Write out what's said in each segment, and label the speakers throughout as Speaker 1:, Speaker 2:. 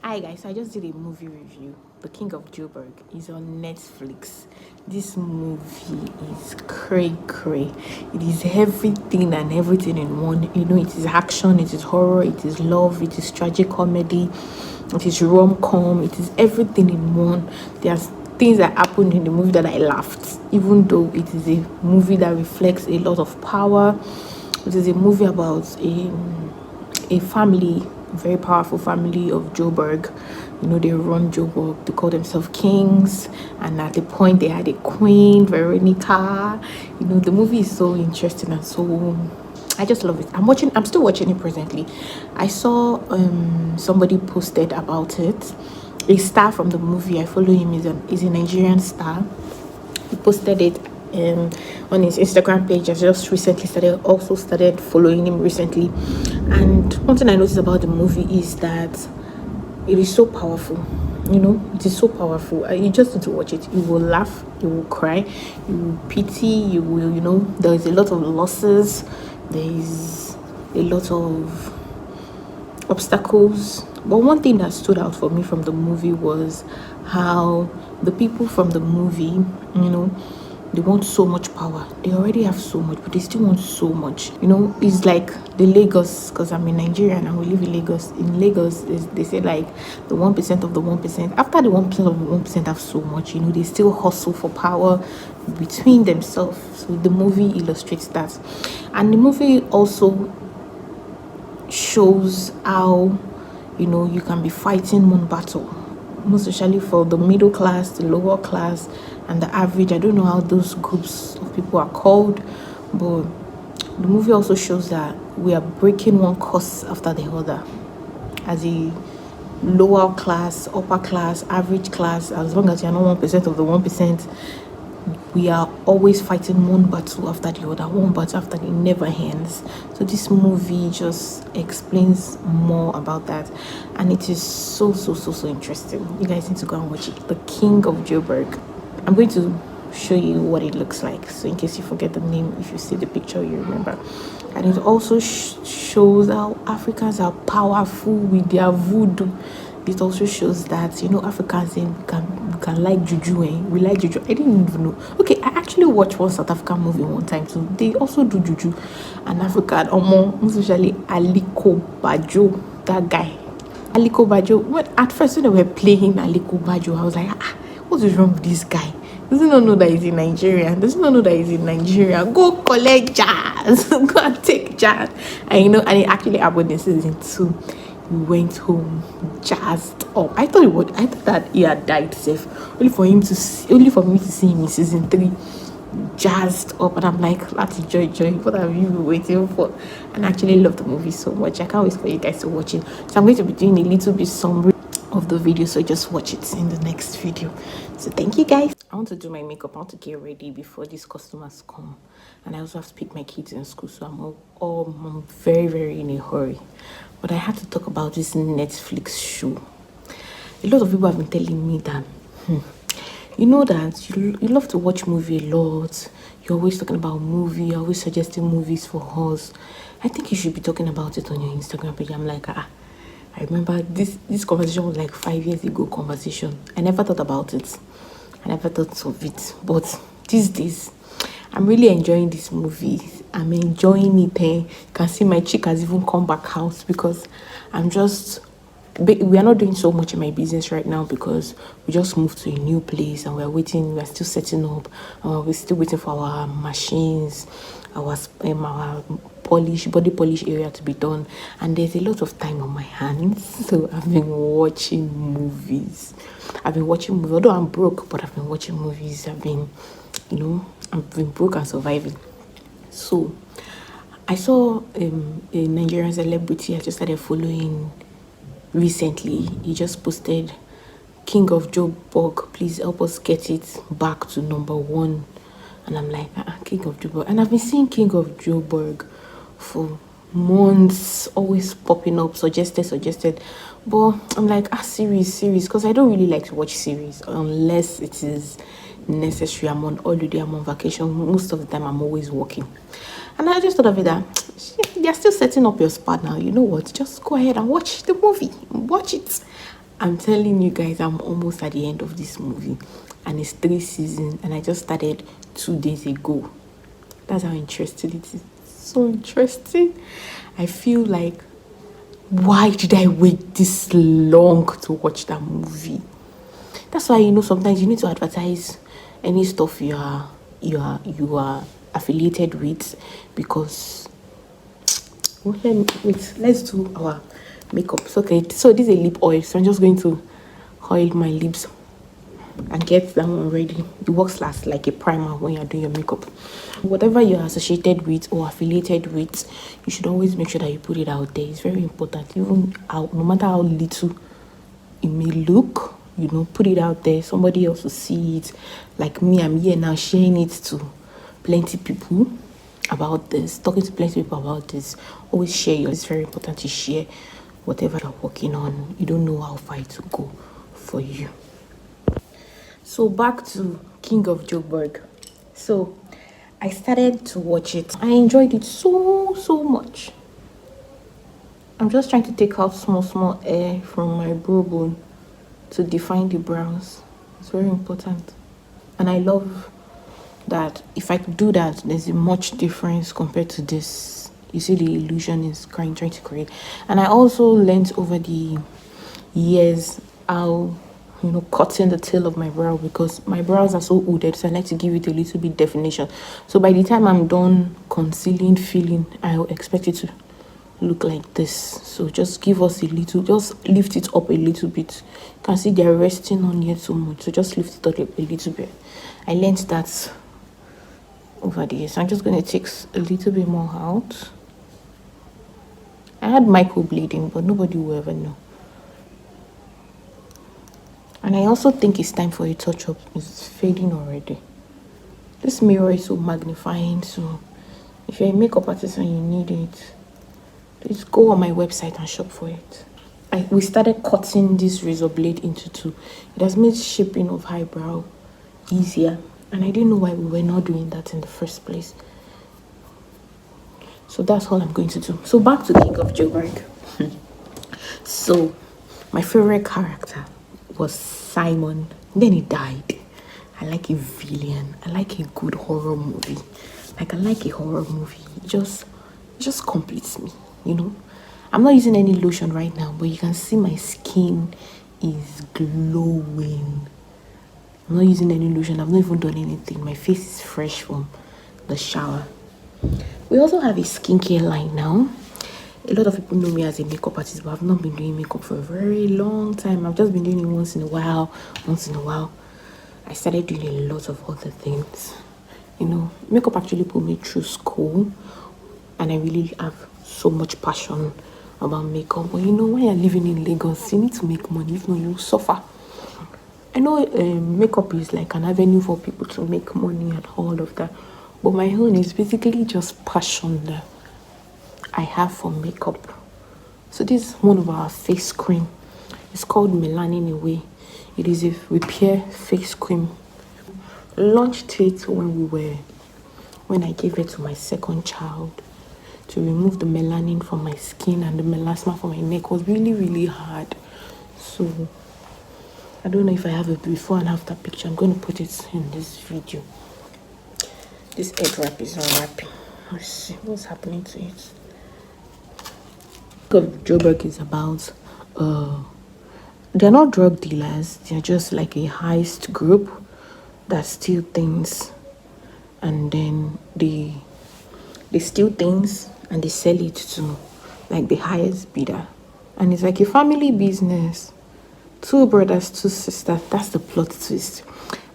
Speaker 1: Hi guys, so I just did a movie review. The King of Joburg is on Netflix. This movie is cray cray. It is everything and everything in one. You know, it is action, it is horror, it is love, it is tragic comedy, it is rom-com, it is everything in one. There's things that happened in the movie that I laughed, even though it is a movie that reflects a lot of power. It is a movie about a family, a very powerful family of Joburg. You know, they run Joburg, they call themselves kings, and at the point they had a queen, Veronica. You know, the movie is so interesting and so I just love it. I'm still watching it presently. I saw somebody posted about it. A star from the movie, I follow him, is a Nigerian star. He posted it on his Instagram page. I just recently started following him recently. And one thing I noticed about the movie is that it is so powerful. You know, it is so powerful. You just need to watch it. You will laugh, you will cry, you will pity, you will, you know, there is a lot of losses, there is a lot of obstacles. But one thing that stood out for me from the movie was how the people from the movie, you know, they want so much power. They already have so much, but they still want so much. You know, it's like the Lagos, because I'm in Nigeria and we live in Lagos. In Lagos, they say like the 1% of the 1%. After the 1% of the 1% have so much, you know, they still hustle for power between themselves. So the movie illustrates that. And the movie also shows how, you know, you can be fighting one battle, most especially for the middle class, the lower class, and the average. I don't know how those groups of people are called, but the movie also shows that we are breaking one curse after the other. As a lower class, upper class, average class, as long as you're not 1% of the 1%, we are always fighting one battle after the other, one battle after the never ends. So this movie just explains more about that, and it is so interesting. You guys need to go and watch it. The King of Joburg. I'm going to show you what it looks like, so in case you forget the name, if you see the picture you remember. And it also shows how Africans are powerful with their voodoo. It also shows that, you know, Africans can like juju. We like juju. I didn't even know. Okay, I actually watched one South African movie one time too. They also do juju. And African, especially Aliko Bajo, that guy. Aliko Bajo. At first when they were playing Aliko Bajo, I was like, what is wrong with this guy? Does he not know that he's in Nigeria? Does he not know that he's in Nigeria? Go collect jazz. Go and take jazz. And you know, and it actually happened in season 2. He went home jazzed up. I thought that he had died safe. Only for me to see him in season 3 jazzed up, and I'm like, that's joy. What have you been waiting for? And I actually love the movie so much. I can't wait for you guys to watch it. So I'm going to be doing a little bit summary of the video, so just watch it in the next video. So thank you guys. I want to do my makeup. I want to get ready before these customers come, and I also have to pick my kids in school, so I'm very in a hurry. But I had to talk about this Netflix show. A lot of people have been telling me that you know that you love to watch movie a lot. You're always talking about movie, you're always suggesting movies for us. I think you should be talking about it on your Instagram page. I'm like, I remember this conversation was like 5 years ago conversation. I never thought about it. I never thought of it. But these days, I'm really enjoying this movie. I'm enjoying it. You can see my cheek has even come back out because we are not doing so much in my business right now because we just moved to a new place and we're still setting up. We're still waiting for our machines, our body polish area to be done, and there's a lot of time on my hands. So I've been watching movies. Although I'm broke, but I've been watching movies. I've been broke and surviving. So I saw a Nigerian celebrity I just started following recently. He just posted, King of Joburg, please help us get it back to #1. And I'm like, King of Joburg. And I've been seeing King of Joburg for months, always popping up, suggested. But I'm like, series, because I don't really like to watch series unless it is necessary. I'm on holiday, I'm on vacation. Most of the time, I'm always working. And I just thought of it that they're still setting up your spot now. You know what? Just go ahead and watch the movie. Watch it. I'm telling you guys, I'm almost at the end of this movie, and it's 3 seasons, and I just started 2 days ago. That's how interesting it is. So interesting. I feel like, why did I wait this long to watch that movie? That's why, sometimes you need to advertise any stuff you are affiliated with, because wait, let's do our makeup. So, okay, so this is a lip oil, so I'm just going to oil my lips and get that one ready. It works last like a primer when you're doing your makeup. Whatever you're associated with or affiliated with, you should always make sure that you put it out there. It's very important. Even no matter how little it may look, put it out there. Somebody else will see it. Like me, I'm here now sharing it to plenty people about this, talking to plenty of people about this. Always share It's very important to share whatever you're working on. You don't know how far it will go for you. So back to King of Joburg. So I started to watch it. I enjoyed it so much. I'm just trying to take out small hair from my brow bone to define the brows. It's very important. And I love that if I could do that, there's a much difference compared to this. You see the illusion is trying to create. And I also learned over the years how cutting the tail of my brow, because my brows are so hooded, so I like to give it a little bit definition. So by the time I'm done concealing, filling, I expect it to look like this. So just give us a little, just lift it up a little bit. You can see they're resting on here so much, so just lift it up a little bit. I learned that over the years. So I'm just going to take a little bit more out. I had microbleeding, but nobody will ever know. And I also think it's time for a touch-up. It's fading already. This mirror is so magnifying, so if you're a makeup artist and you need it, please go on my website and shop for it. We started cutting this razor blade into two. It has made shaping of eyebrow easier, and I didn't know why we were not doing that in the first place. So that's all I'm going to do. So back to King of Joburg. So my favorite character was Simon. Then he died. I like a villain. I like a good horror movie. Like, I like a horror movie. It just completes me, I'm not using any lotion right now, but you can see my skin is glowing. I'm not using any lotion. I've not even done anything. My face is fresh from the shower. We also have a skincare line now. A lot of people know me as a makeup artist, but I've not been doing makeup for a very long time. I've just been doing it once in a while. I started doing a lot of other things. Makeup actually put me through school, and I really have so much passion about makeup. But when you're living in Lagos, you need to make money. If not, you suffer. I know makeup is like an avenue for people to make money and all of that, but my own is basically just passion that I have for makeup. So this is one of our face cream. It's called Melanin Away. It is a repair face cream. Launched it when I gave it to my second child, to remove the melanin from my skin, and the melasma from my neck was really, really hard. So I don't know if I have a before and after picture. I'm going to put it in this video. This egg wrap is unwrapping. Let's see what's happening to it. Joburg is about they're not drug dealers, they're just like a heist group that steal things, and then they steal things and they sell it to like the highest bidder, and it's like a family business. 2 brothers, 2 sisters. That's the plot twist.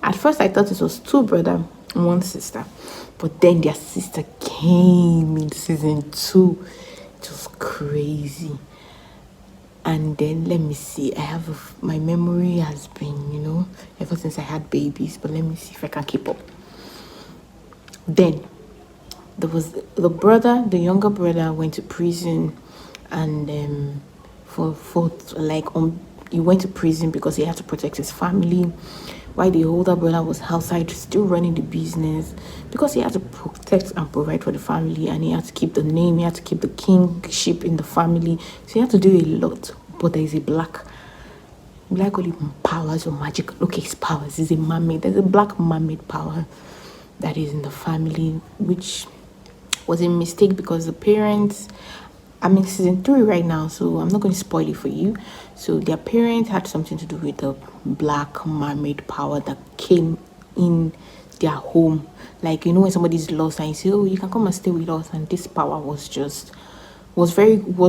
Speaker 1: At first I thought it was 2 brothers and 1 sister, but then their sister came in season 2. It was crazy. And then let me see, my memory has been ever since I had babies, but let me see if I can keep up. Then there was the younger brother went to prison, and he went to prison because he had to protect his family, while the older brother was outside still running the business because he had to protect and provide for the family, and he had to keep the name, he had to keep the kingship in the family, so he had to do a lot. But there is a black we like call it powers or magic. Okay, it's powers. It's a mermaid. There's a black mermaid power that is in the family, which was a mistake because the parents, I'm in season 3 right now, so I'm not going to spoil it for you. So their parents had something to do with the black mermaid power that came in their home. Like, you know, when somebody's lost and you say, oh, you can come and stay with us, and this power was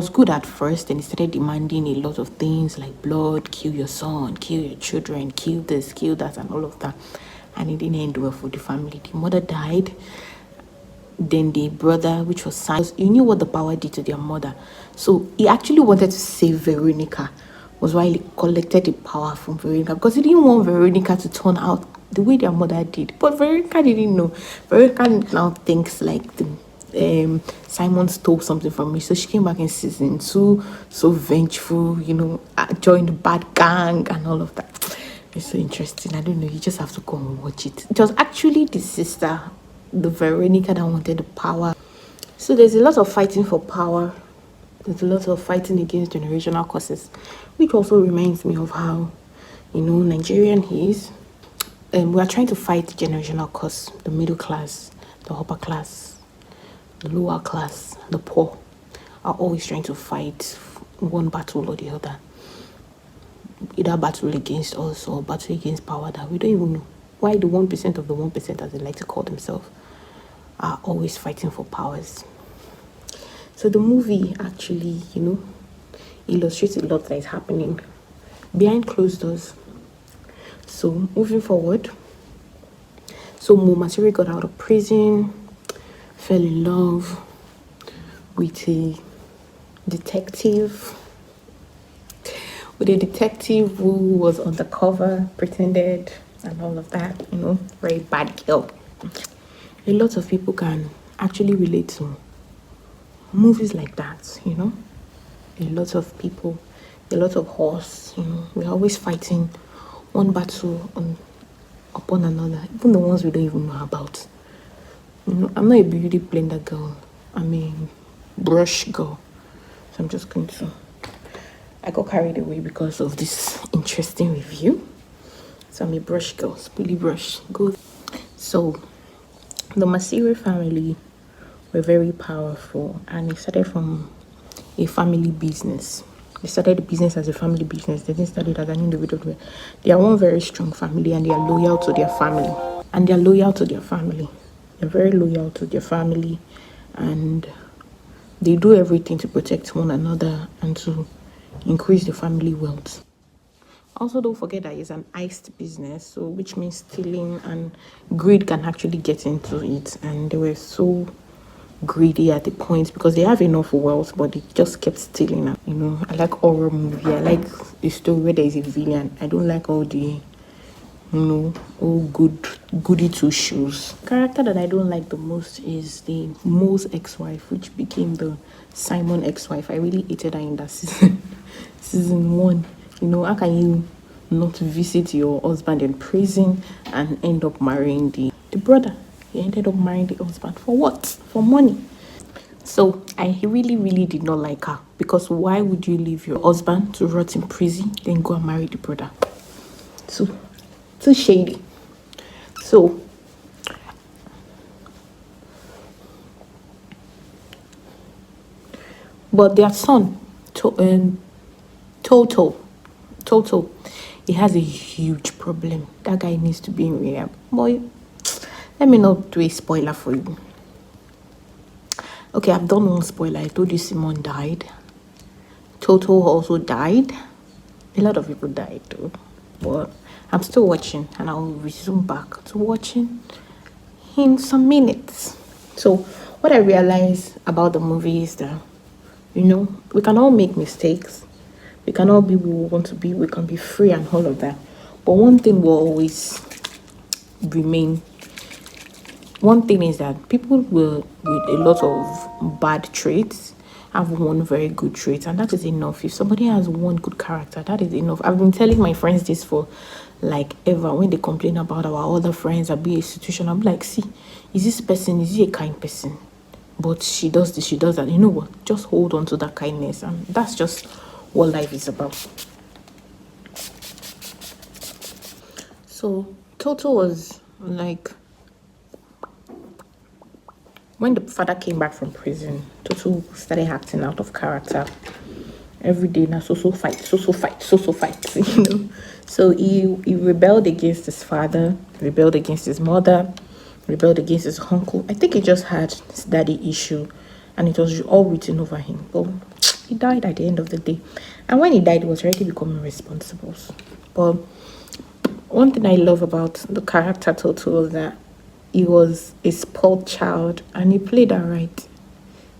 Speaker 1: good at first, and it started demanding a lot of things like blood, kill your son, kill your children, kill this, kill that, and all of that. And it didn't end well for the family. The mother died, then the brother, which was Simon, you knew what the power did to their mother. So he actually wanted to save Veronica, was why he collected the power from Veronica, because he didn't want Veronica to turn out the way their mother did. But Veronica didn't know. Veronica now thinks like Simon stole something from me. So she came back in season 2, so vengeful, you know, joined the bad gang and all of that. It's so interesting. I don't know, you just have to come and watch it. It was actually the sister, the Veronica, that wanted the power. So there's a lot of fighting for power. There's a lot of fighting against generational curses, which also reminds me of how, you know, Nigerian is. We are trying to fight generational curse. The middle class, the upper class, the lower class, the poor are always trying to fight one battle or the other. Either battle against us or battle against power that we don't even know. Why the 1% of the 1%, as they like to call themselves, are always fighting for powers. So the movie actually, you know, illustrates a lot that is happening behind closed doors. So moving forward, so Momasiri got out of prison, fell in love with a detective who was undercover, pretended, and all of that, you know, very bad girl. A lot of people can actually relate to movies like that, you know. A lot of people, a lot of horse, you know, we're always fighting one battle upon another, even the ones we don't even know about. You know, I'm not a beauty blender girl, I'm a brush girl. So I'm just going to, I got carried away because of this interesting review. So I'm a brush girl, spoolie brush. Good. So the Masiri family were very powerful, and it started from a family business. They started the business as a family business. They didn't start it as an individual. They are one very strong family, and they are loyal to their family. They're very loyal to their family, and they do everything to protect one another and to increase the family wealth. Also, don't forget that it's an iced business, so which means stealing and greed can actually get into it. And they were so greedy at the point because they have enough wealth, but they just kept stealing. You know, I like horror movie. I like the story where there is a villain. I don't like all the, you know, all goody two shoes. Character that I don't like the most is the Mo's ex-wife, which became the Simon ex-wife. I really hated her in that season. Season 1. You know, how can you not visit your husband in prison and end up marrying the brother? He ended up marrying the husband. For what? For money. So I really, really did not like her, because why would you leave your husband to rot in prison, then go and marry the brother? So, too shady. So, but their son, Toto, he has a huge problem. That guy needs to be in rehab. Boy, let me not do a spoiler for you. Okay, I've done one spoiler. I told you Simon died. Toto also died. A lot of people died too. But I'm still watching, and I'll resume back to watching in some minutes. So what I realized about the movie is that, you know, we can all make mistakes. We can all be who we want to be. We can be free and all of that. But one thing will always remain. One thing is that people will, with a lot of bad traits, have one very good trait, and that is enough. If somebody has one good character, that is enough. I've been telling my friends this for like ever. When they complain about our other friends at be a situation, I'm like, see, is he a kind person? But she does this, she does that. You know what? Just hold on to that kindness, and that's just what life is about. So Toto was like, when the father came back from prison, Toto started acting out of character. Every day now, so fight, so fight, you know. So he rebelled against his father, rebelled against his mother, rebelled against his uncle. I think he just had his daddy issue, and it was all written over him. But he died at the end of the day, and when he died, he was already becoming responsible. But one thing I love about the character Toto was that he was a spoiled child, and he played out right.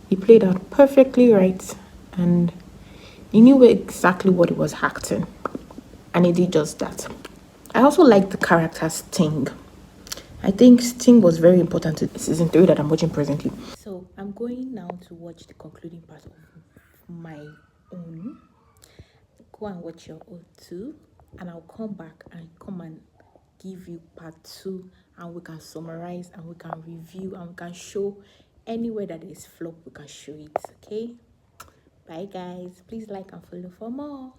Speaker 1: He played out perfectly right, and he knew exactly what he was acting, and he did just that. I also like the character Sting. I think Sting was very important to season 3 that I'm watching presently. So I'm going now to watch the concluding part of my own. Go and watch your own too, and I'll come back and come and give you part 2, and we can summarize and we can review and we can show anywhere that is flop, we can show it. Okay, bye guys, please like and follow for more.